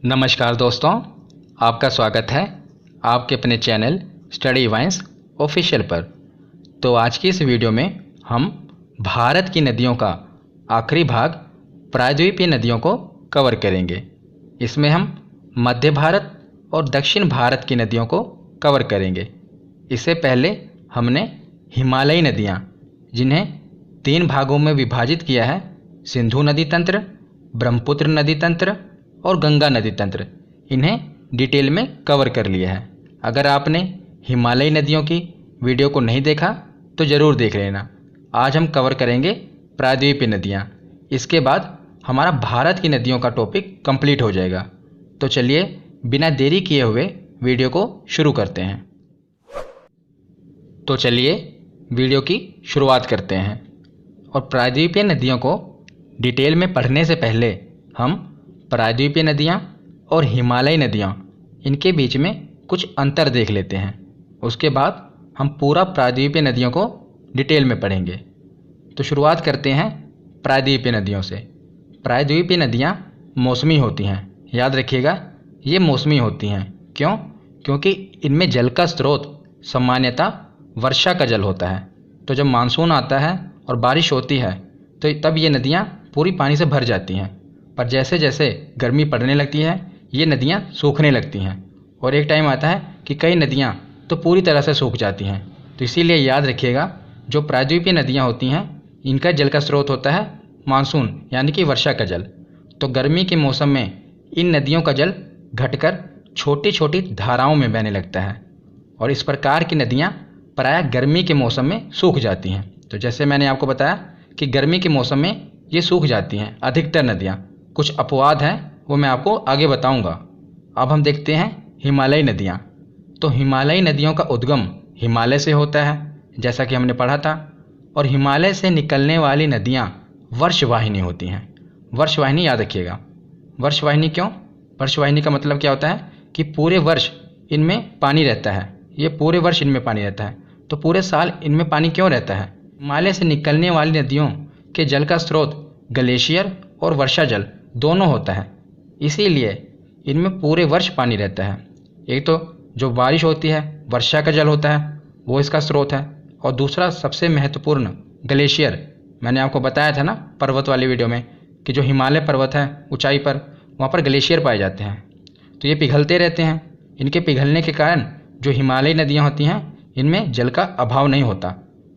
नमस्कार दोस्तों, आपका स्वागत है आपके अपने चैनल स्टडी वाइन्स ऑफिशियल पर। तो आज की इस वीडियो में हम भारत की नदियों का आखिरी भाग प्रायद्वीपीय नदियों को कवर करेंगे। इसमें हम मध्य भारत और दक्षिण भारत की नदियों को कवर करेंगे। इससे पहले हमने हिमालयी नदियाँ, जिन्हें 3 भागों में विभाजित किया है, सिंधु नदी तंत्र, ब्रह्मपुत्र नदी तंत्र और गंगा नदी तंत्र, इन्हें डिटेल में कवर कर लिया है। अगर आपने हिमालयी नदियों की वीडियो को नहीं देखा तो ज़रूर देख लेना। आज हम कवर करेंगे प्रायद्वीपीय नदियाँ। इसके बाद हमारा भारत की नदियों का टॉपिक कंप्लीट हो जाएगा। तो चलिए बिना देरी किए हुए वीडियो को शुरू करते हैं। तो चलिए वीडियो की शुरुआत करते हैं। और प्रायद्वीपीय नदियों को डिटेल में पढ़ने से पहले हम प्रायद्वीपीय नदियाँ और हिमालयी नदियाँ, इनके बीच में कुछ अंतर देख लेते हैं। उसके बाद हम पूरा प्रायद्वीपीय नदियों को डिटेल में पढ़ेंगे। तो शुरुआत करते हैं प्रायद्वीपीय नदियों से। प्रायद्वीपीय नदियाँ मौसमी होती हैं। याद रखिएगा, ये मौसमी होती हैं। क्यों? क्योंकि इनमें जल का स्रोत सामान्यतः वर्षा का जल होता है। तो जब मानसून आता है और बारिश होती है तो तब ये नदियाँ पूरी पानी से भर जाती हैं। पर जैसे जैसे गर्मी पड़ने लगती है ये नदियाँ सूखने लगती हैं और एक टाइम आता है कि कई नदियाँ तो पूरी तरह से सूख जाती हैं। तो इसीलिए याद रखिएगा, जो प्रायद्वीपीय नदियाँ होती हैं इनका जल का स्रोत होता है मानसून, यानी कि वर्षा का जल। तो गर्मी के मौसम में इन नदियों का जल घटकर छोटी छोटी धाराओं में बहने लगता है और इस प्रकार की नदियाँ प्रायः गर्मी के मौसम में सूख जाती हैं। तो जैसे मैंने आपको बताया कि गर्मी के मौसम में ये सूख जाती हैं अधिकतर नदियाँ। कुछ अपवाद हैं, वो मैं आपको आगे बताऊंगा। अब हम देखते हैं हिमालयी नदियाँ। तो हिमालयी नदियों का उद्गम हिमालय से होता है, जैसा कि हमने पढ़ा था। और हिमालय से निकलने वाली नदियाँ वर्षवाहिनी होती हैं। वर्षवाहिनी याद रखिएगा। वर्षवाहिनी क्यों? वर्षवाहिनी का मतलब क्या होता है कि पूरे वर्ष इनमें पानी रहता है। ये पूरे वर्ष इनमें पानी रहता है। तो पूरे साल इनमें पानी क्यों रहता है? हिमालय से निकलने वाली नदियों के जल का स्रोत ग्लेशियर और वर्षा जल दोनों होता है, इसीलिए इनमें पूरे वर्ष पानी रहता है। एक तो जो बारिश होती है वर्षा का जल होता है, वो इसका स्रोत है। और दूसरा सबसे महत्वपूर्ण ग्लेशियर, मैंने आपको बताया था ना पर्वत वाली वीडियो में कि जो हिमालय पर्वत है ऊंचाई पर, वहाँ पर ग्लेशियर पाए जाते हैं। तो ये पिघलते रहते हैं। इनके पिघलने के कारण जो हिमालयी नदियाँ होती हैं इनमें जल का अभाव नहीं होता,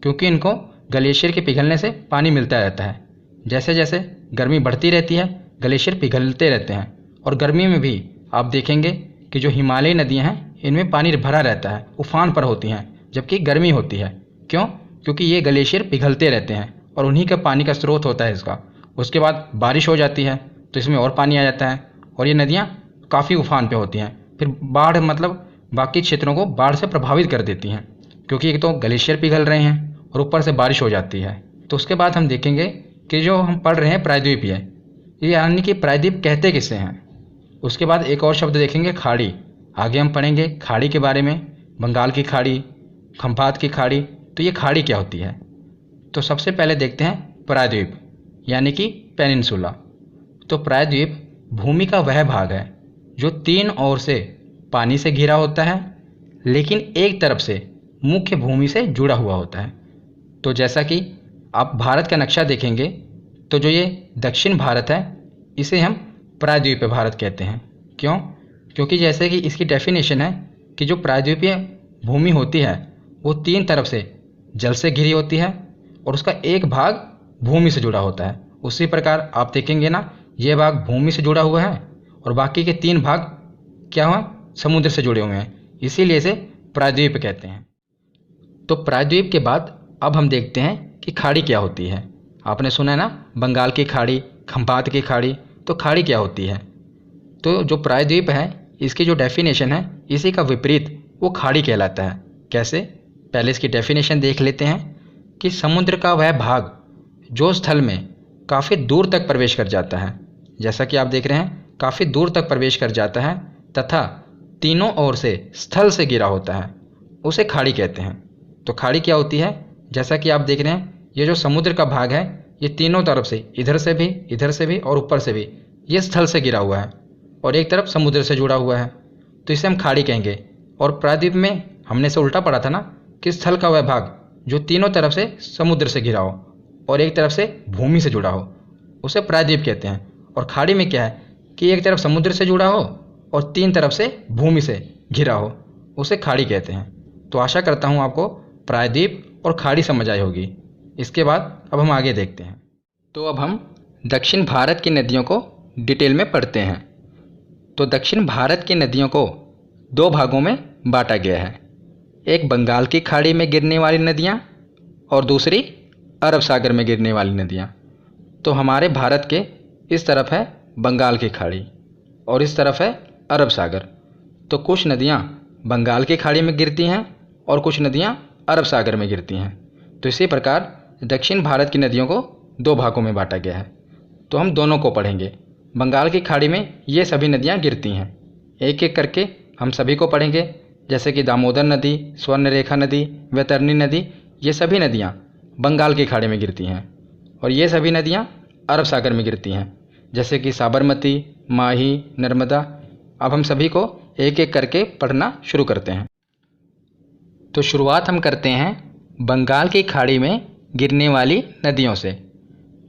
क्योंकि इनको ग्लेशियर के पिघलने से पानी मिलता रहता है। जैसे जैसे गर्मी बढ़ती रहती है ग्लेशियर पिघलते रहते हैं। और गर्मी में भी आप देखेंगे कि जो हिमालयी नदियाँ हैं इनमें पानी भरा रहता है, उफान पर होती हैं, जबकि गर्मी होती है। क्यों? क्योंकि ये ग्लेशियर पिघलते रहते हैं और उन्हीं का पानी का स्रोत होता है इसका। उसके बाद बारिश हो जाती है तो इसमें और पानी आ जाता है और ये नदियाँ काफ़ी उफान पे होती हैं। फिर बाढ़, मतलब बाकी क्षेत्रों को बाढ़ से प्रभावित कर देती हैं, क्योंकि एक तो ग्लेशियर पिघल रहे हैं और ऊपर से बारिश हो जाती है। तो उसके बाद हम देखेंगे कि जो हम पढ़ रहे हैं प्रायद्वीपीय, ये यानी कि प्रायद्वीप कहते किसे हैं। उसके बाद एक और शब्द देखेंगे खाड़ी। आगे हम पढ़ेंगे खाड़ी के बारे में, बंगाल की खाड़ी, खंभात की खाड़ी। तो ये खाड़ी क्या होती है? तो सबसे पहले देखते हैं प्रायद्वीप, यानी कि पेनिनसुला। तो प्रायद्वीप भूमि का वह भाग है जो 3 ओर से पानी से घिरा होता है, लेकिन एक तरफ से मुख्य भूमि से जुड़ा हुआ होता है। तो जैसा कि आप भारत का नक्शा देखेंगे तो जो ये दक्षिण भारत है इसे हम प्रायद्वीपीय भारत कहते हैं। क्यों? क्योंकि जैसे कि इसकी डेफिनेशन है कि जो प्रायद्वीपीय भूमि होती है वो 3 तरफ से जल से घिरी होती है और उसका एक भाग भूमि से जुड़ा होता है। उसी प्रकार आप देखेंगे ना, ये भाग भूमि से जुड़ा हुआ है और बाकी के 3 भाग क्या हुआ? समुद्र से जुड़े हुए हैं, इसीलिए इसे प्रायद्वीप कहते हैं। तो प्रायद्वीप के बाद अब हम देखते हैं कि खाड़ी क्या होती है। आपने सुना है ना, बंगाल की खाड़ी, खंभात की खाड़ी। तो खाड़ी क्या होती है? तो जो प्रायद्वीप है इसकी जो डेफिनेशन है इसी का विपरीत वो खाड़ी कहलाता है। कैसे? पहले इसकी डेफिनेशन देख लेते हैं कि समुद्र का वह भाग जो स्थल में काफ़ी दूर तक प्रवेश कर जाता है, जैसा कि आप देख रहे हैं काफ़ी दूर तक प्रवेश कर जाता है तथा तीनों ओर से स्थल से घिरा होता है, उसे खाड़ी कहते हैं। तो खाड़ी क्या होती है? जैसा कि आप देख रहे हैं ये जो समुद्र का भाग है ये तीनों तरफ से, इधर से भी और ऊपर से भी, ये स्थल से घिरा हुआ है और एक तरफ समुद्र से जुड़ा हुआ है, तो इसे हम खाड़ी कहेंगे। और प्रायद्वीप में हमने से उल्टा पढ़ा था ना कि स्थल का वह भाग जो तीनों तरफ से समुद्र से घिरा हो और एक तरफ से भूमि से जुड़ा हो, उसे प्रायद्वीप कहते हैं। और खाड़ी में क्या है कि एक तरफ समुद्र से जुड़ा हो और तीन तरफ से भूमि से घिरा हो, उसे खाड़ी कहते हैं। तो आशा करता हूँ आपको प्रायद्वीप और खाड़ी समझ आई होगी। इसके बाद अब हम आगे देखते हैं। तो अब हम दक्षिण भारत की नदियों को डिटेल में पढ़ते हैं। तो दक्षिण भारत की नदियों को दो भागों में बांटा गया है, एक बंगाल की खाड़ी में गिरने वाली नदियाँ और दूसरी अरब सागर में गिरने वाली नदियाँ। तो हमारे भारत के इस तरफ है बंगाल की खाड़ी और इस तरफ है अरब सागर। तो कुछ नदियाँ बंगाल की खाड़ी में गिरती हैं और कुछ नदियाँ अरब सागर में गिरती हैं। तो इसी प्रकार दक्षिण भारत की नदियों को दो भागों में बांटा गया है। तो हम दोनों को पढ़ेंगे। बंगाल की खाड़ी में ये सभी नदियाँ गिरती हैं, एक एक करके हम सभी को पढ़ेंगे, जैसे कि दामोदर नदी, स्वर्णरेखा नदी, वैतरणी नदी, ये सभी नदियाँ बंगाल की खाड़ी में गिरती हैं। और ये सभी नदियाँ अरब सागर में गिरती हैं, जैसे कि साबरमती, माही, नर्मदा। अब हम सभी को एक एक करके पढ़ना शुरू करते हैं। तो शुरुआत हम करते हैं बंगाल की खाड़ी में गिरने वाली नदियों से।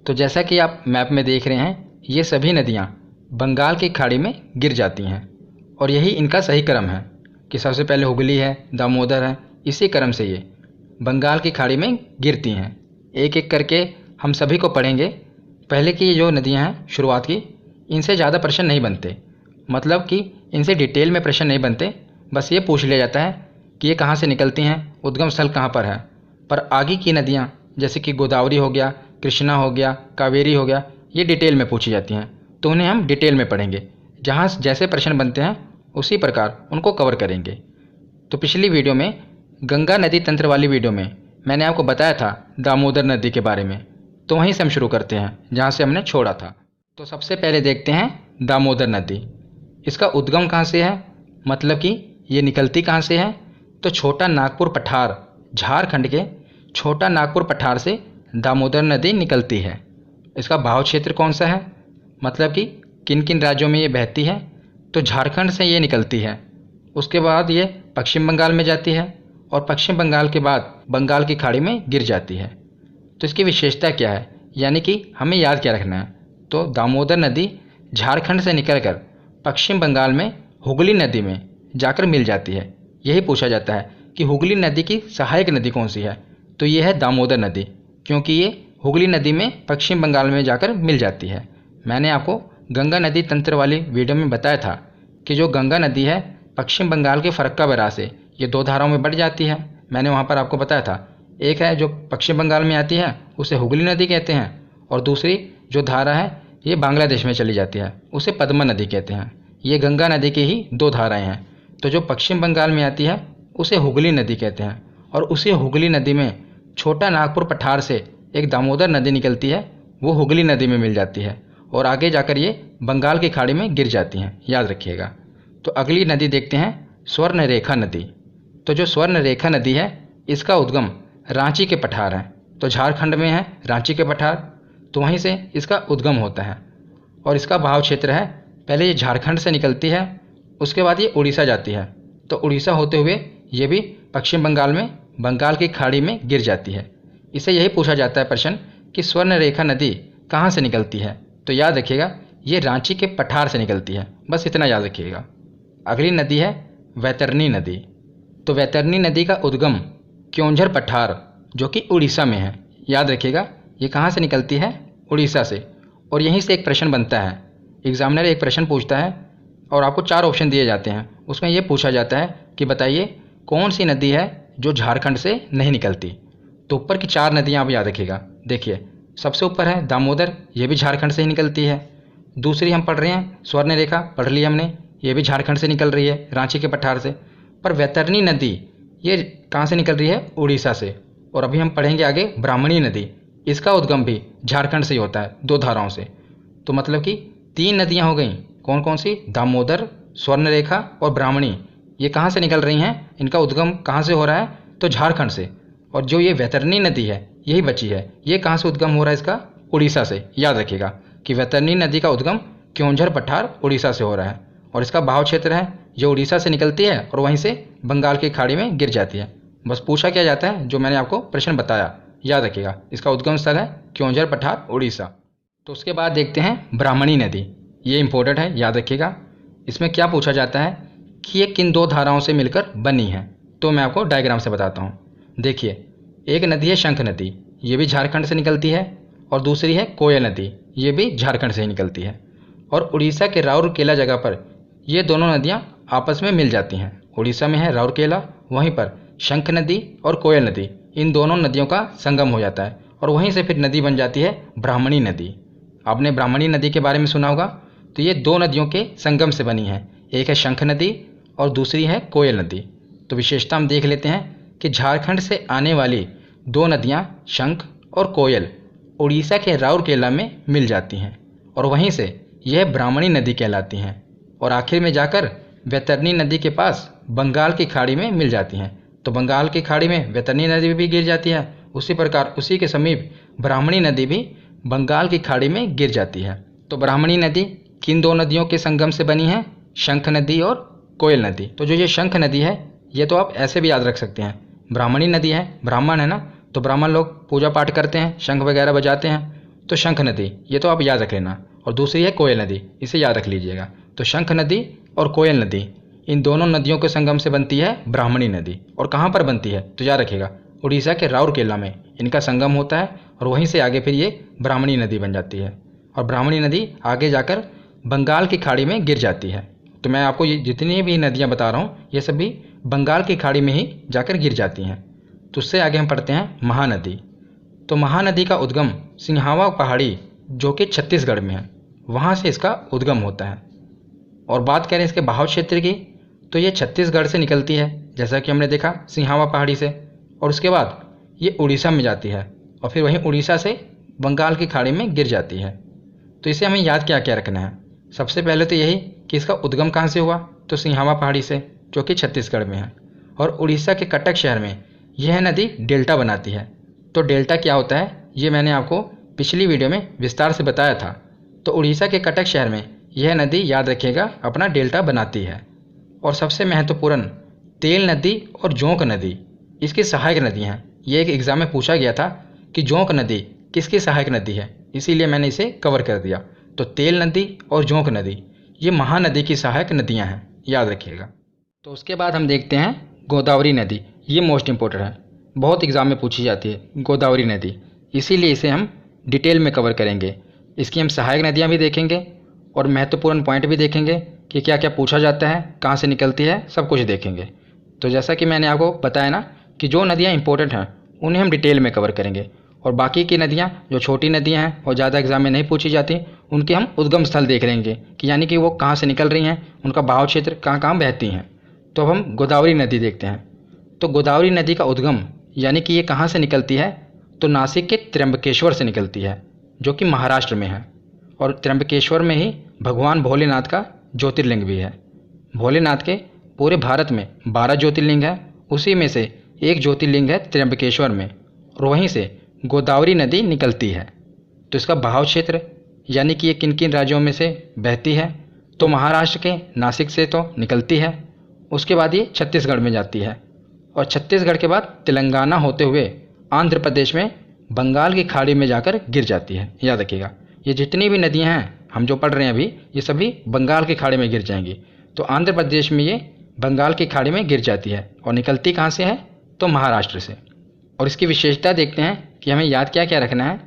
तो जैसा कि आप मैप में देख रहे हैं, ये सभी नदियाँ बंगाल की खाड़ी में गिर जाती हैं और यही इनका सही क्रम है कि सबसे पहले हुगली है, दामोदर है, इसी क्रम से ये बंगाल की खाड़ी में गिरती हैं। एक एक करके हम सभी को पढ़ेंगे। पहले की ये जो नदियाँ हैं शुरुआत की, इनसे ज़्यादा प्रश्न नहीं बनते, मतलब कि इनसे डिटेल में प्रश्न नहीं बनते। बस ये पूछ लिया जाता है कि ये कहाँ से निकलती हैं, उद्गम स्थल कहाँ पर है। पर आगे की नदियाँ जैसे कि गोदावरी हो गया, कृष्णा हो गया, कावेरी हो गया, ये डिटेल में पूछी जाती हैं, तो उन्हें हम डिटेल में पढ़ेंगे। जहाँ जैसे प्रश्न बनते हैं उसी प्रकार उनको कवर करेंगे। तो पिछली वीडियो में गंगा नदी तंत्र वाली वीडियो में मैंने आपको बताया था दामोदर नदी के बारे में, तो वहीं से हम शुरू करते हैं जहाँ से हमने छोड़ा था। तो सबसे पहले देखते हैं दामोदर नदी। इसका उद्गम कहाँ से है, मतलब कि ये निकलती कहाँ से है। तो छोटा नागपुर पठार, झारखंड के छोटा नागपुर पठार से दामोदर नदी निकलती है। इसका बहाव क्षेत्र कौन सा है, मतलब कि किन किन राज्यों में ये बहती है। तो झारखंड से ये निकलती है, उसके बाद ये पश्चिम बंगाल में जाती है और पश्चिम बंगाल के बाद बंगाल की खाड़ी में गिर जाती है। तो इसकी विशेषता क्या है, यानी कि हमें याद क्या रखना है। तो दामोदर नदी झारखंड से निकलकर पश्चिम बंगाल में हुगली नदी में जाकर मिल जाती है। यही पूछा जाता है कि हुगली नदी की सहायक नदी कौन सी है, तो ये है दामोदर नदी, क्योंकि ये हुगली नदी में पश्चिम बंगाल में जाकर मिल जाती है। मैंने आपको गंगा नदी तंत्र वाली वीडियो में बताया था कि जो गंगा नदी है पश्चिम बंगाल के फरक्का बैराज से ये दो धाराओं में बढ़ जाती है। मैंने वहाँ पर आपको बताया था, एक है जो पश्चिम बंगाल में आती है उसे हुगली नदी कहते हैं, और दूसरी जो धारा है ये बांग्लादेश में चली जाती है, उसे पद्मा नदी कहते हैं। ये गंगा नदी की ही दो धाराएँ हैं। तो जो पश्चिम बंगाल में आती है उसे हुगली नदी कहते हैं, और उसी हुगली नदी में छोटा नागपुर पठार से एक दामोदर नदी निकलती है, वो हुगली नदी में मिल जाती है और आगे जाकर ये बंगाल की खाड़ी में गिर जाती हैं, याद रखिएगा। तो अगली नदी देखते हैं स्वर्णरेखा नदी। तो जो स्वर्णरेखा नदी है इसका उद्गम रांची के पठार है। तो झारखंड में है रांची के पठार, तो वहीं से इसका उद्गम होता है और इसका बहाव क्षेत्र है, पहले ये झारखंड से निकलती है, उसके बाद ये उड़ीसा जाती है। तो उड़ीसा होते हुए ये भी पश्चिम बंगाल में बंगाल की खाड़ी में गिर जाती है। इसे यही पूछा जाता है प्रश्न कि स्वर्णरेखा नदी कहाँ से निकलती है, तो याद रखिएगा ये रांची के पठार से निकलती है, बस इतना याद रखिएगा। अगली नदी है वैतरणी नदी। तो वैतरणी नदी का उद्गम क्योंझर पठार जो कि उड़ीसा में है, याद रखिएगा ये कहाँ से निकलती है, उड़ीसा से। और यहीं से एक प्रश्न बनता है, एग्जामिनर एक प्रश्न पूछता है और आपको 4 ऑप्शन दिए जाते हैं। उसमें ये पूछा जाता है कि बताइए कौन सी नदी है जो झारखंड से नहीं निकलती। तो ऊपर की 4 नदियाँ आप याद रखिएगा। देखिए सबसे ऊपर है दामोदर, ये भी झारखंड से ही निकलती है। दूसरी हम पढ़ रहे हैं स्वर्णरेखा, पढ़ ली हमने, ये भी झारखंड से निकल रही है, रांची के पठार से। पर वैतरणी नदी ये कहाँ से निकल रही है, उड़ीसा से। और अभी हम पढ़ेंगे आगे ब्राह्मणी नदी, इसका उद्गम भी झारखंड से ही होता है, 2 धाराओं से। तो मतलब कि 3 नदियाँ हो गई, कौन कौन सी, दामोदर, स्वर्णरेखा और ब्राह्मणी। ये कहाँ से निकल रही हैं, इनका उद्गम कहाँ से हो रहा है, तो झारखंड से। और जो ये वैतरणी नदी है यही बची है, ये कहाँ से उद्गम हो रहा है इसका, उड़ीसा से। याद रखिएगा कि वैतरणी नदी का उद्गम क्योंझर पठार उड़ीसा से हो रहा है। और इसका बहाव क्षेत्र है जो उड़ीसा से निकलती है और वहीं से बंगाल की खाड़ी में गिर जाती है। बस पूछा क्या जाता है जो मैंने आपको प्रश्न बताया, याद रखिएगा। इसका उद्गम स्थल है क्योंझर पठार उड़ीसा। तो उसके बाद देखते हैं ब्राह्मणी नदी। ये इंपॉर्टेंट है, याद रखिएगा। इसमें क्या पूछा जाता है कि ये किन दो धाराओं से मिलकर बनी है। तो मैं आपको डायग्राम से बताता हूँ। देखिए, एक नदी है शंख नदी, ये भी झारखंड से निकलती है, और दूसरी है कोयल नदी, ये भी झारखंड से ही निकलती है। और उड़ीसा के राउरकेला जगह पर ये दोनों नदियाँ आपस में मिल जाती हैं। उड़ीसा में है राउरकेला, वहीं पर शंख नदी और कोयल नदी, इन दोनों नदियों का संगम हो जाता है और वहीं से फिर नदी बन जाती है ब्राह्मणी नदी। आपने ब्राह्मणी नदी के बारे में सुना होगा। तो ये दो नदियों के संगम से बनी है, एक है शंख नदी और दूसरी है कोयल नदी। तो विशेषता हम देख लेते हैं कि झारखंड से आने वाली दो नदियाँ शंख और कोयल उड़ीसा के राउरकेला में मिल जाती हैं और वहीं से यह ब्राह्मणी नदी कहलाती हैं और आखिर में जाकर वैतरणी नदी के पास बंगाल की खाड़ी में मिल जाती हैं। तो बंगाल की खाड़ी में वैतरणी नदी भी गिर जाती है, उसी प्रकार उसी के समीप ब्राह्मणी नदी भी बंगाल की खाड़ी में गिर जाती है। तो ब्राह्मणी नदी किन दो नदियों के संगम से बनी है? शंख नदी और कोयल नदी। तो जो ये शंख नदी है ये तो आप ऐसे भी याद रख सकते हैं, ब्राह्मणी नदी है, ब्राह्मण है ना, तो ब्राह्मण लोग पूजा पाठ करते हैं, शंख वगैरह बजाते हैं। तो शंख नदी ये तो आप याद रख लेना। और दूसरी है कोयल नदी, इसे याद रख लीजिएगा। तो शंख नदी और कोयल नदी, इन दोनों नदियों के संगम से बनती है ब्राह्मणी नदी। और कहाँ पर बनती है तो याद रखिएगा, उड़ीसा के राउरकेला में इनका संगम होता है और वहीं से आगे फिर ये ब्राह्मणी नदी बन जाती है और ब्राह्मणी नदी आगे जाकर बंगाल की खाड़ी में गिर जाती है। तो मैं आपको ये जितनी भी नदियाँ बता रहा हूँ ये सभी बंगाल की खाड़ी में ही जाकर गिर जाती हैं। तो उससे आगे हम पढ़ते हैं महानदी। तो महानदी का उद्गम सिंहावा पहाड़ी जो कि छत्तीसगढ़ में है, वहाँ से इसका उद्गम होता है। और बात करें इसके बहाव क्षेत्र की तो ये छत्तीसगढ़ से निकलती है, जैसा कि हमने देखा सिंहावा पहाड़ी से, और उसके बाद ये उड़ीसा में जाती है और फिर वहीं उड़ीसा से बंगाल की खाड़ी में गिर जाती है। तो इसे हमें याद क्या क्या रखना है? सबसे पहले तो यही कि इसका उद्गम कहाँ से हुआ, तो सिंहावा पहाड़ी से जो कि छत्तीसगढ़ में है। और उड़ीसा के कटक शहर में यह नदी डेल्टा बनाती है। तो डेल्टा क्या होता है ये मैंने आपको पिछली वीडियो में विस्तार से बताया था। तो उड़ीसा के कटक शहर में यह नदी, याद रखिएगा, अपना डेल्टा बनाती है। और सबसे महत्वपूर्ण तेल नदी और जोंक नदी इसकी सहायक नदी हैं। ये एक एग्ज़ाम में पूछा गया था कि जोंक नदी किसकी सहायक नदी है, इसीलिए मैंने इसे कवर कर दिया। तो तेल नदी और जोंक नदी ये महानदी की सहायक नदियां हैं, याद रखिएगा। तो उसके बाद हम देखते हैं गोदावरी नदी। ये मोस्ट इंपॉर्टेंट है, बहुत एग्ज़ाम में पूछी जाती है गोदावरी नदी, इसीलिए इसे हम डिटेल में कवर करेंगे। इसकी हम सहायक नदियाँ भी देखेंगे और महत्वपूर्ण पॉइंट भी देखेंगे कि क्या क्या पूछा जाता है, कहाँ से निकलती है, सब कुछ देखेंगे। तो जैसा कि मैंने आपको बताया ना कि जो नदियाँ इंपॉर्टेंट हैं उन्हें हम डिटेल में कवर करेंगे और बाकी की नदियाँ जो छोटी नदियाँ हैं और ज़्यादा एग्जाम में नहीं पूछी जाती उनके हम उद्गम स्थल देख लेंगे कि यानी कि वो कहाँ से निकल रही हैं, उनका बहाव क्षेत्र कहाँ कहाँ बहती हैं। तो अब हम गोदावरी नदी देखते हैं। तो गोदावरी नदी का उद्गम यानी कि ये कहाँ से निकलती है, तो नासिक के त्र्यंबकेश्वर से निकलती है जो कि महाराष्ट्र में है। और त्र्यंबकेश्वर में ही भगवान भोलेनाथ का ज्योतिर्लिंग भी है। भोलेनाथ के पूरे भारत में 12 ज्योतिर्लिंग है, उसी में से एक ज्योतिर्लिंग है त्र्यंबकेश्वर में और वहीं से गोदावरी नदी निकलती है। तो इसका बहाव क्षेत्र यानी कि ये किन किन राज्यों में से बहती है, तो महाराष्ट्र के नासिक से तो निकलती है, उसके बाद ये छत्तीसगढ़ में जाती है और छत्तीसगढ़ के बाद तेलंगाना होते हुए आंध्र प्रदेश में बंगाल की खाड़ी में जाकर गिर जाती है। याद रखिएगा, ये जितनी भी नदियां हैं हम जो पढ़ रहे हैं अभी, ये सभी बंगाल की खाड़ी में गिर जाएंगी। तो आंध्र प्रदेश में ये बंगाल की खाड़ी में गिर जाती है और निकलती कहाँ से है, तो महाराष्ट्र से। और इसकी विशेषता देखते हैं कि हमें याद क्या क्या रखना है।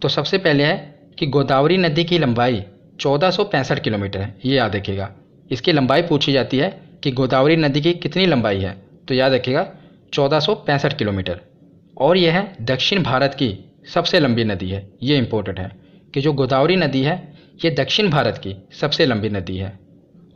तो सबसे पहले है कि गोदावरी नदी की लंबाई 1465 किलोमीटर है, ये याद रखिएगा। इसकी लंबाई पूछी जाती है कि गोदावरी नदी की कितनी लंबाई है, तो याद रखिएगा 1465 किलोमीटर। और यह है दक्षिण भारत की सबसे लंबी नदी है। ये इंपॉर्टेंट है कि जो गोदावरी नदी है ये दक्षिण भारत की सबसे लंबी नदी है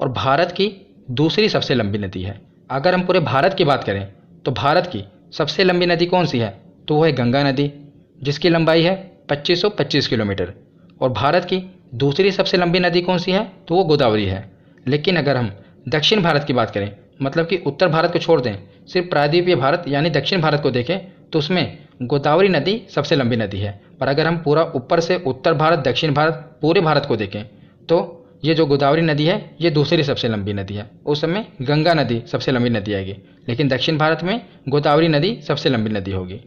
और भारत की दूसरी सबसे लंबी नदी है। अगर हम पूरे भारत की बात करें तो भारत की सबसे लंबी नदी कौन सी है, तो वो है गंगा नदी जिसकी लंबाई है 2525 किलोमीटर। और भारत की दूसरी सबसे लंबी नदी कौन सी है, तो वो गोदावरी है। लेकिन अगर हम दक्षिण भारत की बात करें, मतलब कि उत्तर भारत को छोड़ दें, सिर्फ प्रायद्वीपीय भारत यानी दक्षिण भारत को देखें, तो उसमें गोदावरी नदी सबसे लंबी नदी है। पर अगर हम पूरा ऊपर से उत्तर भारत, दक्षिण भारत, पूरे भारत को देखें तो ये जो गोदावरी नदी है ये दूसरी सबसे लंबी नदी है। उस समय गंगा नदी सबसे लंबी नदी आएगी, लेकिन दक्षिण भारत में गोदावरी नदी सबसे लंबी नदी होगी।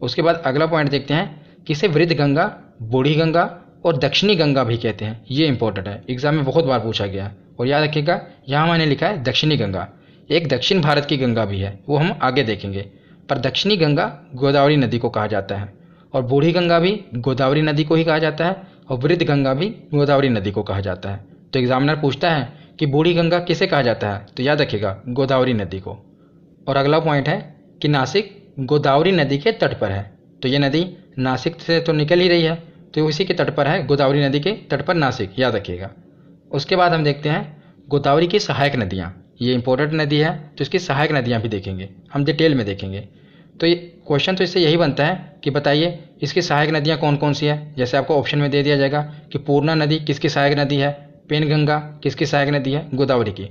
उसके बाद अगला पॉइंट देखते हैं कि इसे वृद्ध गंगा, बूढ़ी गंगा और दक्षिणी गंगा भी कहते हैं। ये इंपॉर्टेंट है, एग्जाम में बहुत बार पूछा गया है। और याद रखिएगा यहाँ मैंने लिखा है दक्षिणी गंगा, एक दक्षिण भारत की गंगा भी है, वो हम आगे देखेंगे। पर दक्षिणी गंगा गोदावरी नदी को कहा जाता है, और बूढ़ी गंगा भी गोदावरी नदी को ही कहा जाता है, और वृद्ध गंगा भी गोदावरी नदी को कहा जाता है। तो एग्जामिनर पूछता है कि बूढ़ी गंगा किसे कहा जाता है, तो याद रखिएगा गोदावरी नदी को। और अगला पॉइंट है कि नासिक गोदावरी नदी के तट पर है। तो ये नदी नासिक से तो निकल ही रही है, तो इसी के तट पर है, गोदावरी नदी के तट पर नासिक, याद रखिएगा। उसके बाद हम देखते हैं गोदावरी की सहायक नदियाँ। ये इंपॉर्टेंट नदी है, तो इसकी सहायक नदियाँ भी देखेंगे, हम डिटेल में देखेंगे। तो ये क्वेश्चन तो इससे यही बनता है कि बताइए इसकी सहायक नदियाँ कौन कौन सी है। जैसे आपको ऑप्शन में दे दिया जाएगा कि पूर्णा नदी किसकी सहायक नदी है, पेनगंगा किसकी सहायक नदी है, गोदावरी की।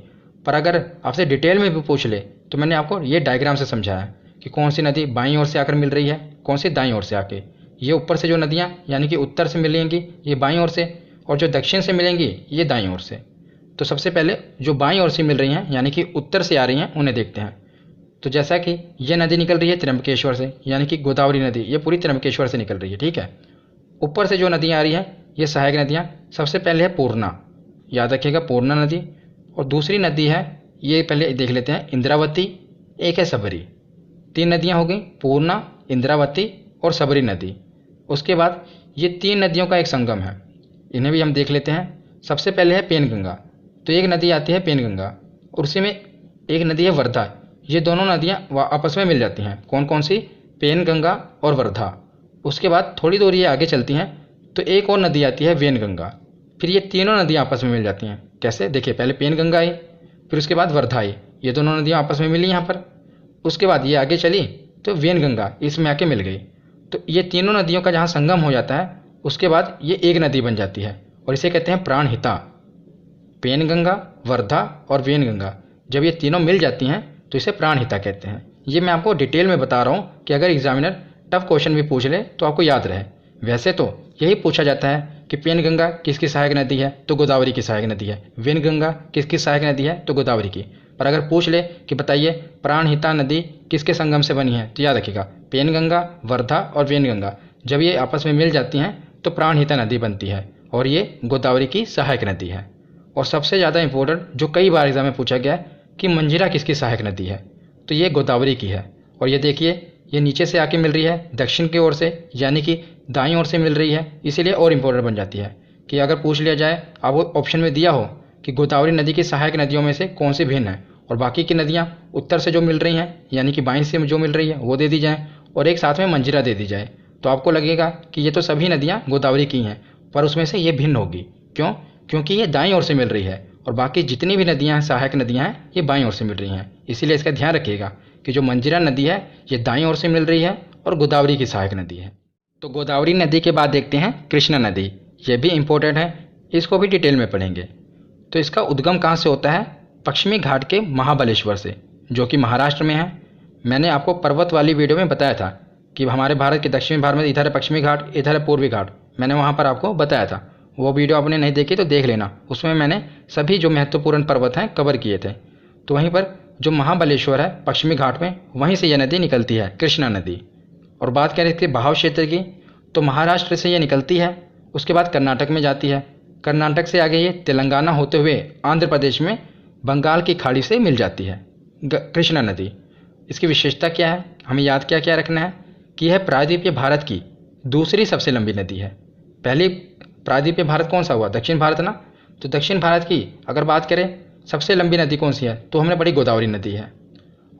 पर अगर आपसे डिटेल में भी पूछ ले तो मैंने आपको ये डायग्राम से समझाया कि कौन सी नदी बाईं ओर से आकर मिल रही है, कौन सी दाईं ओर से आके। ये ऊपर से जो नदियाँ यानी कि उत्तर से मिलेंगी ये बाईं ओर से, और जो दक्षिण से मिलेंगी ये दाईं ओर से। तो सबसे पहले जो बाईं ओर से मिल रही हैं यानी कि उत्तर से आ रही हैं उन्हें देखते हैं। तो जैसा कि ये नदी निकल रही है त्र्यंबकेश्वर से, यानी कि गोदावरी नदी ये पूरी त्र्यंबकेश्वर से निकल रही है, ठीक है। ऊपर से जो नदियाँ आ रही हैं ये सहायक नदियाँ। सबसे पहले है पूर्णा, याद रखिएगा पूर्णा नदी। और दूसरी नदी है, ये पहले देख लेते हैं, इंद्रावती, एक है सबरी। 3 नदियाँ हो गई, पूर्णा, इंद्रावती और सबरी नदी। उसके बाद ये 3 नदियों का एक संगम है, इन्हें भी हम देख लेते हैं। सबसे पहले है पेनगंगा, तो एक नदी आती है पेनगंगा, और उसी में एक नदी है वर्धा। ये दोनों नदियाँ आपस में मिल जाती हैं। कौन कौन सी, पेनगंगा और वर्धा। उसके बाद थोड़ी दूर ये आगे चलती हैं तो एक और नदी आती है वेनगंगा। फिर ये तीनों नदियाँ आपस में मिल जाती हैं। कैसे, देखिए पहले पेनगंगा आई, फिर उसके बाद वर्धा आई, ये दोनों नदियाँ आपस में मिली यहाँ पर। उसके बाद ये आगे चली तो वेनगंगा इसमें आके मिल गई। तो ये तीनों नदियों का जहाँ संगम हो जाता है उसके बाद ये एक नदी बन जाती है, और इसे कहते हैं प्राणहिता। पेनगंगा, वर्धा और वेनगंगा जब ये तीनों मिल जाती हैं तो इसे प्राणहिता कहते हैं। ये मैं आपको डिटेल में बता रहा हूँ कि अगर एग्जामिनर टफ क्वेश्चन भी पूछ ले तो आपको याद रहे। वैसे तो यही पूछा जाता है कि पेनगंगा किसकी सहायक नदी है, तो गोदावरी की सहायक नदी है। वेनगंगा किसकी सहायक नदी है, तो गोदावरी की। पर अगर पूछ ले कि बताइए प्राणहिता नदी किसके संगम से बनी है, तो याद रखिएगा पेनगंगा, वर्धा और वेनगंगा जब ये आपस में मिल जाती हैं तो प्राणहिता नदी बनती है, और ये गोदावरी की सहायक नदी है। और सबसे ज़्यादा इंपॉर्टेंट जो कई बार एग्जाम में पूछा गया है कि मंजीरा किसकी सहायक नदी है, तो ये गोदावरी की है। और ये देखिए ये नीचे से आके मिल रही है दक्षिण की ओर से, यानी कि दाईं ओर से मिल रही है, इसीलिए और इम्पोर्टेंट बन जाती है कि अगर पूछ लिया जाए आपको ऑप्शन में दिया हो कि गोदावरी नदी की सहायक नदियों में से कौन सी भिन्न है, और बाकी की नदियाँ उत्तर से जो मिल रही हैं यानी कि बाईं से जो मिल रही है वो दे दी जाए, और एक साथ में मंजीरा दे दी जाए, तो आपको लगेगा कि ये तो सभी नदियाँ गोदावरी की हैं, पर उसमें से ये भिन्न होगी। क्यों, क्योंकि ये दाईं ओर से मिल रही है, और बाकी जितनी भी नदियाँ हैं सहायक नदियाँ हैं ये बाईं ओर से मिल रही हैं। इसीलिए इसका ध्यान रखिएगा कि जो मंजीरा नदी है ये दाईं ओर से मिल रही है और गोदावरी की सहायक नदी है। तो गोदावरी नदी के बाद देखते हैं कृष्णा नदी, ये भी इम्पोर्टेंट है, इसको भी डिटेल में पढ़ेंगे। तो इसका उद्गम कहाँ से होता है, पश्चिमी घाट के महाबलेश्वर से, जो कि महाराष्ट्र में है। मैंने आपको पर्वत वाली वीडियो में बताया था कि हमारे भारत के दक्षिणी भारत में इधर है पश्चिमी घाट, इधर है पूर्वी घाट, मैंने वहाँ पर आपको बताया था। वो वीडियो आपने नहीं देखी तो देख लेना, उसमें मैंने सभी जो महत्वपूर्ण पर्वत हैं कवर किए थे। तो वहीं पर जो महाबलेश्वर है पश्चिमी घाट में, वहीं से यह नदी निकलती है, कृष्णा नदी। और बात करें इसके बहाव क्षेत्र की, तो महाराष्ट्र से ये निकलती है, उसके बाद कर्नाटक में जाती है, कर्नाटक से आगे ये तेलंगाना होते हुए आंध्र प्रदेश में बंगाल की खाड़ी से मिल जाती है कृष्णा नदी। इसकी विशेषता क्या है, हमें याद क्या क्या रखना है कि यह प्रायद्वीपीय भारत की दूसरी सबसे लंबी नदी है। पहली प्रायद्वीपीय भारत कौन सा हुआ, दक्षिण भारत ना। तो दक्षिण भारत की अगर बात करें सबसे लंबी नदी कौन सी है, तो हमने पढ़ी गोदावरी नदी है।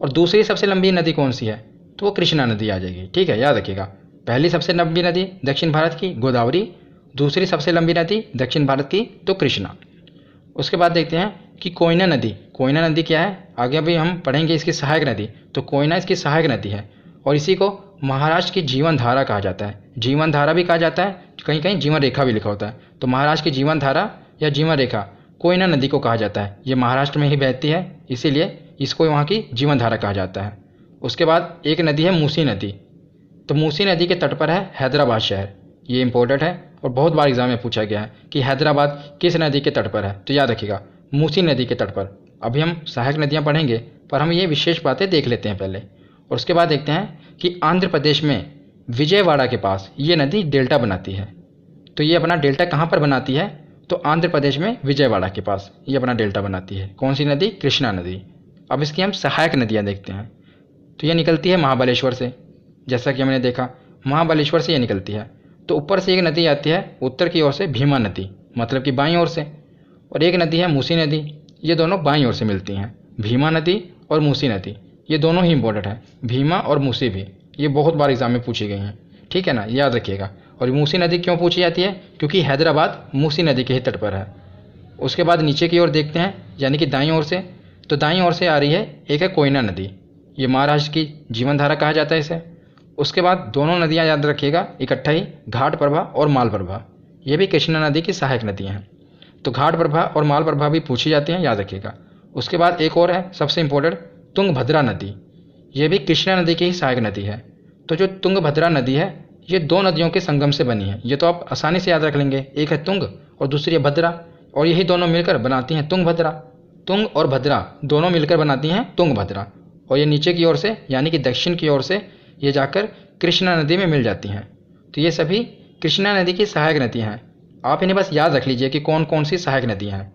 और दूसरी सबसे लंबी नदी कौन सी है, तो वो कृष्णा नदी आ जाएगी। ठीक है, याद रखिएगा पहली सबसे लंबी नदी दक्षिण भारत की गोदावरी, दूसरी सबसे लंबी नदी दक्षिण भारत की तो कृष्णा। उसके बाद देखते हैं कि कोयना नदी, कोयना नदी क्या है, आगे अभी हम पढ़ेंगे इसकी सहायक नदी। तो कोयना इसकी सहायक नदी है, और इसी को महाराष्ट्र की जीवन धारा कहा जाता है। जीवन धारा भी कहा जाता है, कहीं कहीं जीवन रेखा भी लिखा होता है। तो महाराष्ट्र की जीवन धारा या जीवन रेखा कोयना नदी को कहा जाता है। ये महाराष्ट्र में ही बहती है, इसीलिए इसको वहाँ की जीवन धारा कहा जाता है। उसके बाद एक नदी है मूसी नदी, तो मूसी नदी के तट पर है हैदराबाद शहर, ये इंपॉर्टेंट है। और बहुत बार एग्जाम में पूछा गया है कि हैदराबाद किस नदी के तट पर है। तो याद रखिएगा, मूसी नदी के तट पर। अभी हम सहायक नदियाँ पढ़ेंगे, पर हम ये विशेष बातें देख लेते हैं पहले, और उसके बाद देखते हैं कि आंध्र प्रदेश में विजयवाड़ा के पास ये नदी डेल्टा बनाती है। तो ये अपना डेल्टा कहाँ पर बनाती है? तो आंध्र प्रदेश में विजयवाड़ा के पास ये अपना डेल्टा बनाती है। कौन सी नदी? कृष्णा नदी। अब इसकी हम सहायक नदियाँ देखते हैं। तो ये निकलती है महाबलेश्वर से, जैसा कि हमने देखा महाबलेश्वर से ये निकलती है। तो ऊपर से एक नदी आती है उत्तर की ओर से, भीमा नदी, मतलब कि बाईं ओर से, और एक नदी है मूसी नदी, ये दोनों बाईं ओर से मिलती हैं। भीमा नदी और मूसी नदी ये दोनों ही इंपॉर्टेंट है, भीमा और मूसी भी, ये बहुत बार एग्जाम में पूछी गई हैं, ठीक है ना, याद रखिएगा। और मूसी नदी क्यों पूछी जाती है? क्योंकि हैदराबाद मूसी नदी के ही तट पर है। उसके बाद नीचे की ओर देखते हैं, यानी कि दाईं ओर से। तो दाईं ओर से आ रही है, एक है कोयना नदी, ये महाराष्ट्र की जीवन धारा कहा जाता है इसे। उसके बाद दोनों नदियाँ याद रखिएगा इकट्ठा ही, घाट प्रभा और माल प्रभा, ये भी कृष्णा नदी की सहायक नदियाँ हैं। तो घाट प्रभा और माल प्रभा भी पूछी जाती हैं, याद रखिएगा। उसके बाद एक और है सबसे इम्पोर्टेंट, तुंगभद्रा नदी, ये भी कृष्णा नदी की ही सहायक नदी है। तो जो तुंगभद्रा नदी है ये दो नदियों के संगम से बनी है, ये तो आप आसानी से याद रख लेंगे, एक है तुंग और दूसरी है भद्रा, और यही दोनों मिलकर बनाती हैं तुंगभद्रा। तुंग और भद्रा दोनों मिलकर बनाती हैं तुंगभद्रा, और ये नीचे की ओर से यानी कि दक्षिण की ओर से ये जाकर कृष्णा नदी में मिल जाती हैं। तो ये सभी कृष्णा नदी की सहायक नदियाँ हैं। आप इन्हें बस याद रख लीजिए कि कौन कौन सी सहायक नदियाँ हैं,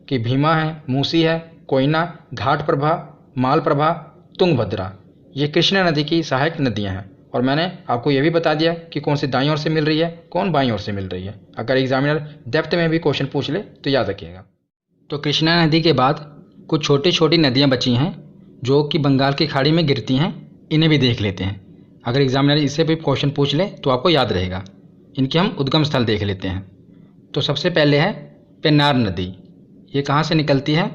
कि भीमा है, मूसी है, कोयना, घाट प्रभा, माल प्रभा, तुंगभद्रा, ये कृष्णा नदी की सहायक नदियाँ हैं। और मैंने आपको ये भी बता दिया कि कौन सी दाईं ओर से मिल रही है, कौन बाईं ओर से मिल रही है। अगर एग्जामिनर डेप्थ में भी क्वेश्चन पूछ ले तो याद रखिएगा। तो कृष्णा नदी के बाद कुछ छोटी छोटी नदियाँ बची हैं जो कि बंगाल की खाड़ी में गिरती हैं, इन्हें भी देख लेते हैं। अगर एग्जामिनर इससे भी क्वेश्चन पूछ ले तो आपको याद रहेगा। इनके हम उद्गम स्थल देख लेते हैं। तो सबसे पहले है पेन्नार नदी, ये कहाँ से निकलती है?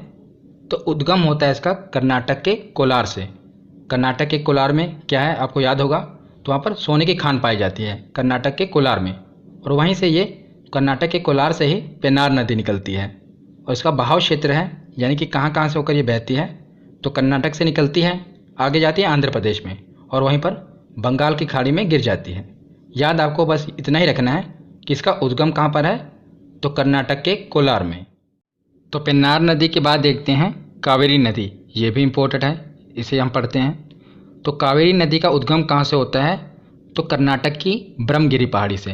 तो उद्गम होता है इसका कर्नाटक के कोलार से। कर्नाटक के कोलार में क्या है आपको याद होगा, तो वहाँ पर सोने की खान पाई जाती है कर्नाटक के कोलार में, और वहीं से ये कर्नाटक के कोलार से ही पेन्नार नदी निकलती है। और इसका बहाव क्षेत्र है, यानी कि कहाँ कहाँ से होकर ये बहती है, तो कर्नाटक से निकलती है, आगे जाती है आंध्र प्रदेश में, और वहीं पर बंगाल की खाड़ी में गिर जाती है। याद आपको बस इतना ही रखना है कि इसका उद्गम कहाँ पर है, तो कर्नाटक के कोलार में। तो पेन्नार नदी के बाद देखते हैं कावेरी नदी, ये भी इम्पोर्टेंट है, इसे हम पढ़ते हैं। तो कावेरी नदी का उद्गम कहाँ से होता है? तो कर्नाटक की ब्रह्मगिरी पहाड़ी से।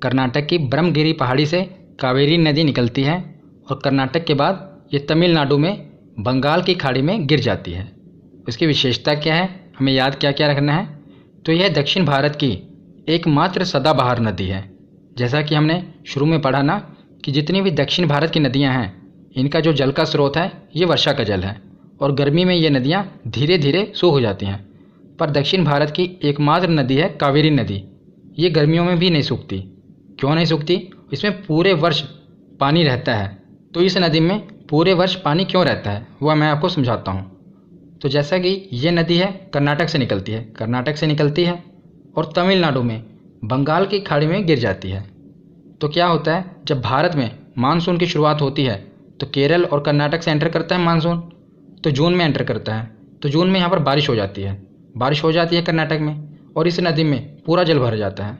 कर्नाटक की ब्रह्मगिरी पहाड़ी से कावेरी नदी निकलती है, और कर्नाटक के बाद ये तमिलनाडु में बंगाल की खाड़ी में गिर जाती है। इसकी विशेषता क्या है, हमें याद क्या क्या रखना है? तो यह दक्षिण भारत की एकमात्र सदाबहार नदी है। जैसा कि हमने शुरू में पढ़ा ना कि जितनी भी दक्षिण भारत की नदियाँ हैं, इनका जो जल का स्रोत है ये वर्षा का जल है, और गर्मी में ये नदियाँ धीरे धीरे सूख जाती हैं। पर दक्षिण भारत की एकमात्र नदी है कावेरी नदी, ये गर्मियों में भी नहीं सूखती। क्यों नहीं सूखती? इसमें पूरे वर्ष पानी रहता है। तो इस नदी में पूरे वर्ष पानी क्यों रहता है वह मैं आपको समझाता हूँ। तो जैसा कि ये नदी है कर्नाटक से निकलती है, कर्नाटक से निकलती है और तमिलनाडु में बंगाल की खाड़ी में गिर जाती है। तो क्या होता है, जब भारत में मानसून की शुरुआत होती है तो केरल और कर्नाटक से एंटर करता है मानसून, तो जून में एंटर करता है। तो जून में यहाँ पर बारिश हो जाती है, बारिश हो जाती है कर्नाटक में, और इस नदी में पूरा जल भर जाता है।